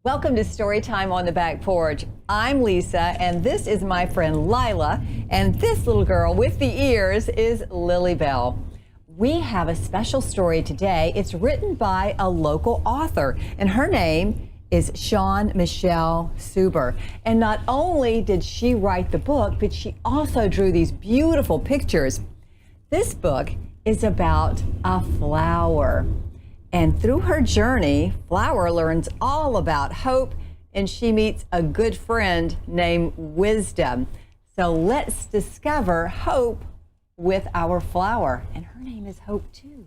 Welcome to Storytime on the Back Porch. I'm Lisa, and this is my friend Lyla, and this little girl with the ears is Lilly Belle. We have a special story today. It's written by a local author, and her name is Shawn-Michelle Surber. And not only did she write the book, but she also drew these beautiful pictures. This book is about a flower. And through her journey, Flower learns all about hope, and she meets a good friend named Wisdom. So let's discover hope with our Flower. And her name is Hope, too.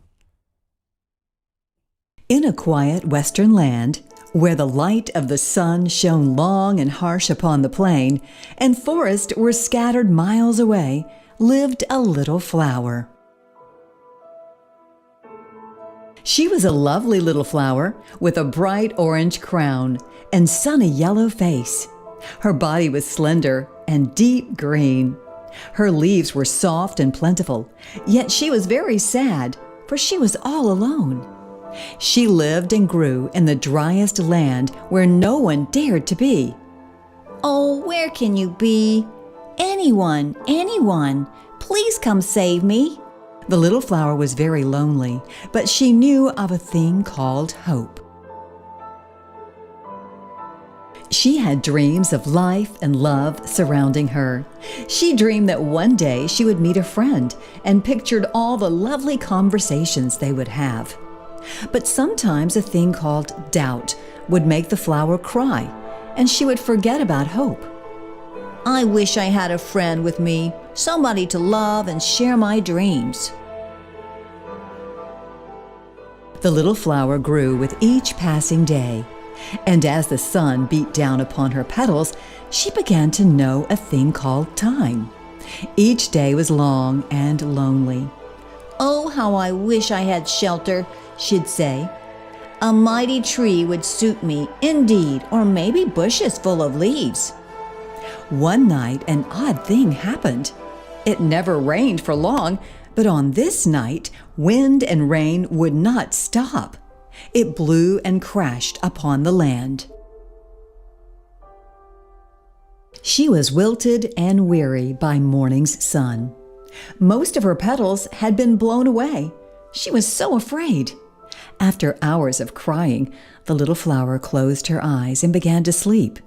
In a quiet western land, where the light of the sun shone long and harsh upon the plain, and forests were scattered miles away, lived a little flower. She was a lovely little flower with a bright orange crown and sunny yellow face. Her body was slender and deep green. Her leaves were soft and plentiful, yet she was very sad, for she was all alone. She lived and grew in the driest land where no one dared to be. "Oh, where can you be? Anyone, please come save me." The little flower was very lonely, but she knew of a thing called hope. She had dreams of life and love surrounding her. She dreamed that one day she would meet a friend and pictured all the lovely conversations they would have. But sometimes a thing called doubt would make the flower cry, and she would forget about hope. "I wish I had a friend with me, somebody to love and share my dreams." The little flower grew with each passing day, and as the sun beat down upon her petals, she began to know a thing called time. Each day was long and lonely. "Oh, how I wish I had shelter," she'd say. "A mighty tree would suit me, indeed, or maybe bushes full of leaves." One night, an odd thing happened. It never rained for long, but on this night, wind and rain would not stop. It blew and crashed upon the land. She was wilted and weary by morning's sun. Most of her petals had been blown away. She was so afraid. After hours of crying, the little flower closed her eyes and began to sleep.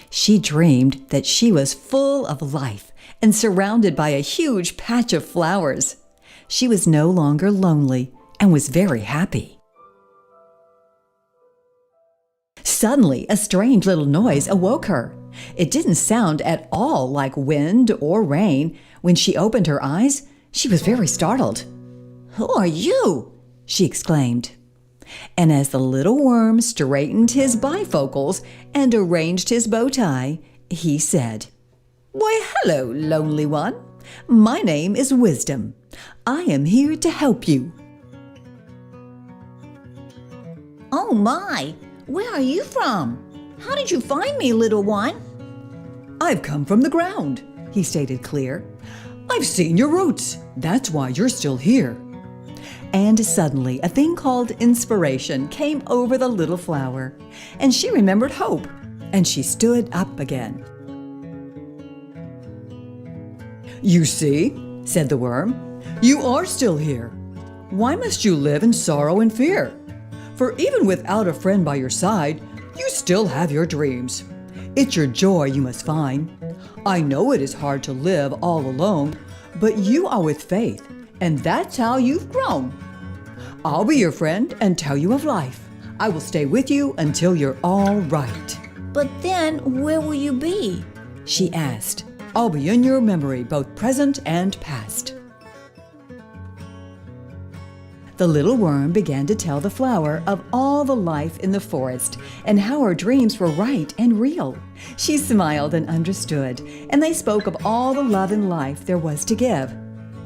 She dreamed that she was full of life and surrounded by a huge patch of flowers. She was no longer lonely and was very happy. Suddenly, a strange little noise awoke her. It didn't sound at all like wind or rain. When she opened her eyes, she was very startled. "Who are you?" she exclaimed. And as the little worm straightened his bifocals and arranged his bow tie, he said, "Why, hello, lonely one. My name is Wisdom. I am here to help you." "Oh my, where are you from? How did you find me, little one?" "I've come from the ground," he stated clear. "I've seen your roots. That's why you're still here." And suddenly, a thing called inspiration came over the little flower, and she remembered hope, and she stood up again. "You see," said the worm, "you are still here. Why must you live in sorrow and fear? For even without a friend by your side, you still have your dreams. It's your joy you must find. I know it is hard to live all alone, but you are with faith, and that's how you've grown. I'll be your friend and tell you of life. I will stay with you until you're all right." "But then, where will you be?" she asked. "I'll be in your memory, both present and past." The little worm began to tell the flower of all the life in the forest and how her dreams were right and real. She smiled and understood, and they spoke of all the love and life there was to give.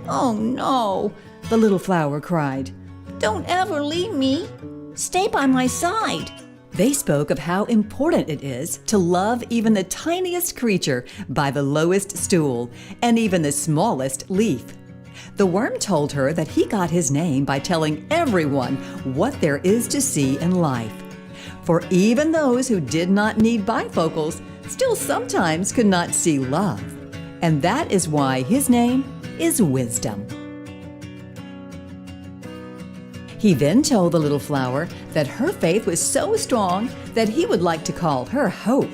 "Oh no," the little flower cried. "Don't ever leave me. Stay by my side." They spoke of how important it is to love even the tiniest creature by the lowest stool and even the smallest leaf. The worm told her that he got his name by telling everyone what there is to see in life. For even those who did not need bifocals still sometimes could not see love. And that is why his name is Wisdom. He then told the little flower that her faith was so strong that he would like to call her Hope.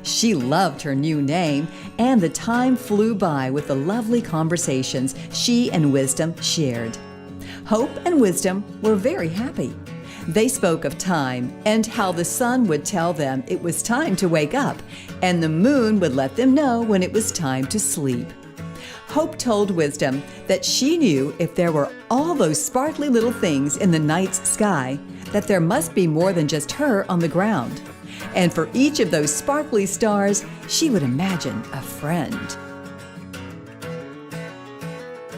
She loved her new name, and the time flew by with the lovely conversations she and Wisdom shared. Hope and Wisdom were very happy. They spoke of time and how the sun would tell them it was time to wake up, and the moon would let them know when it was time to sleep. Hope told Wisdom that she knew if there were all those sparkly little things in the night's sky, that there must be more than just her on the ground. And for each of those sparkly stars, she would imagine a friend.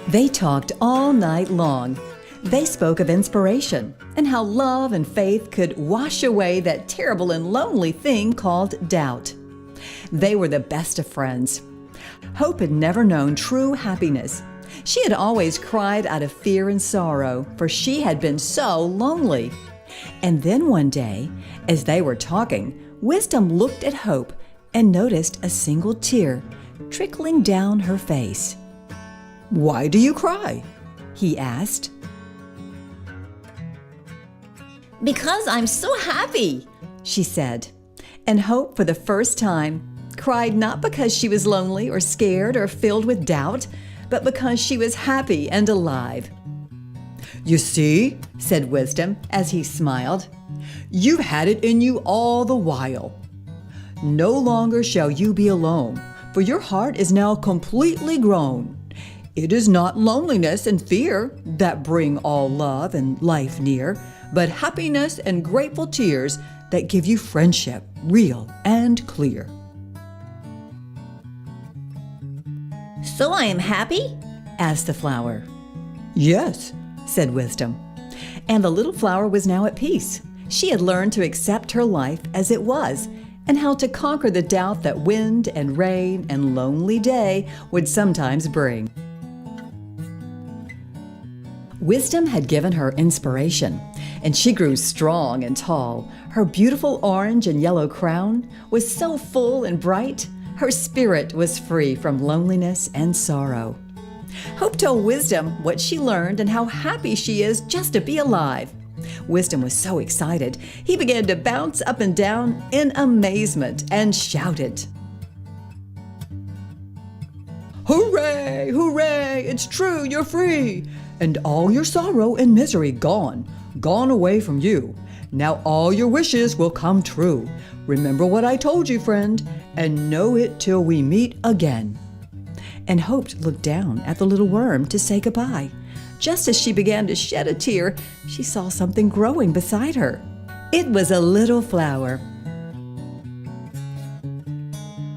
They talked all night long. They spoke of inspiration and how love and faith could wash away that terrible and lonely thing called doubt. They were the best of friends. Hope had never known true happiness. She had always cried out of fear and sorrow, for she had been so lonely. And then one day, as they were talking, Wisdom looked at Hope and noticed a single tear trickling down her face. "Why do you cry?" he asked. "Because I'm so happy," she said. And Hope, for the first time, cried not because she was lonely or scared or filled with doubt, but because she was happy and alive. "You see," said Wisdom as he smiled, "you've had it in you all the while. No longer shall you be alone, for your heart is now completely grown. It is not loneliness and fear that bring all love and life near, but happiness and grateful tears that give you friendship real and clear." "So I am happy?" asked the flower. "Yes," said Wisdom. And the little flower was now at peace. She had learned to accept her life as it was, and how to conquer the doubt that wind and rain and lonely day would sometimes bring. Wisdom had given her inspiration, and she grew strong and tall. Her beautiful orange and yellow crown was so full and bright. Her spirit was free from loneliness and sorrow. Hope told Wisdom what she learned and how happy she is just to be alive. Wisdom was so excited, he began to bounce up and down in amazement and shouted, "Hooray! Hooray! It's true, you're free! And all your sorrow and misery gone away from you. Now all your wishes will come true. Remember what I told you, friend, and know it till we meet again." And Hope looked down at the little worm to say goodbye. Just as she began to shed a tear, she saw something growing beside her. It was a little flower.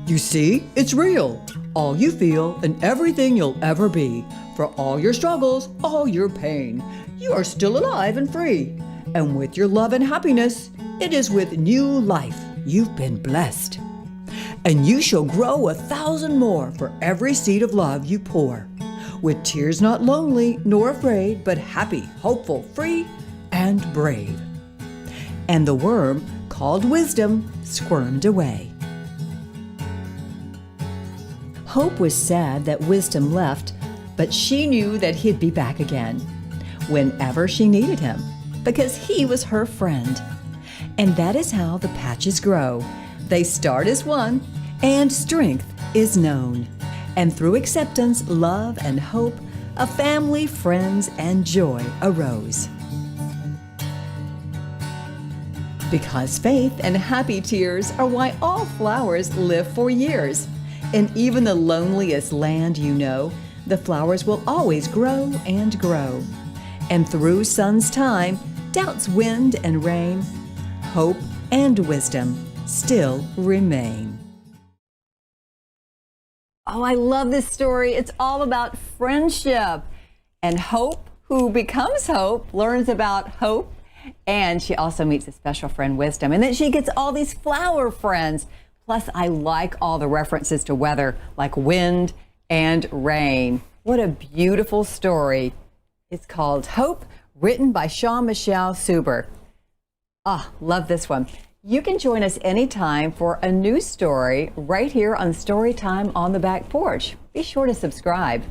"You see, it's real. All you feel and everything you'll ever be. For all your struggles, all your pain, you are still alive and free. And with your love and happiness, it is with new life you've been blessed. And you shall grow 1,000 more for every seed of love you pour. With tears not lonely nor afraid, but happy, hopeful, free, and brave." And the worm, called Wisdom, squirmed away. Hope was sad that Wisdom left, but she knew that he'd be back again whenever she needed him, because he was her friend. And that is how the patches grow. They start as one, and strength is known. And through acceptance, love, and hope, a family, friends, and joy arose. Because faith and happy tears are why all flowers live for years. In even the loneliest land you know, the flowers will always grow and grow. And through sun's time, doubt's wind and rain, hope and wisdom still remain. Oh, I love this story. It's all about friendship. And Hope, who becomes Hope, learns about hope. And she also meets a special friend, Wisdom. And then she gets all these flower friends. Plus, I like all the references to weather, like wind and rain. What a beautiful story. It's called Hope, written by Shawn-Michelle Surber. Ah, love this one. You can join us anytime for a new story right here on Storytime on the Back Porch. Be sure to subscribe.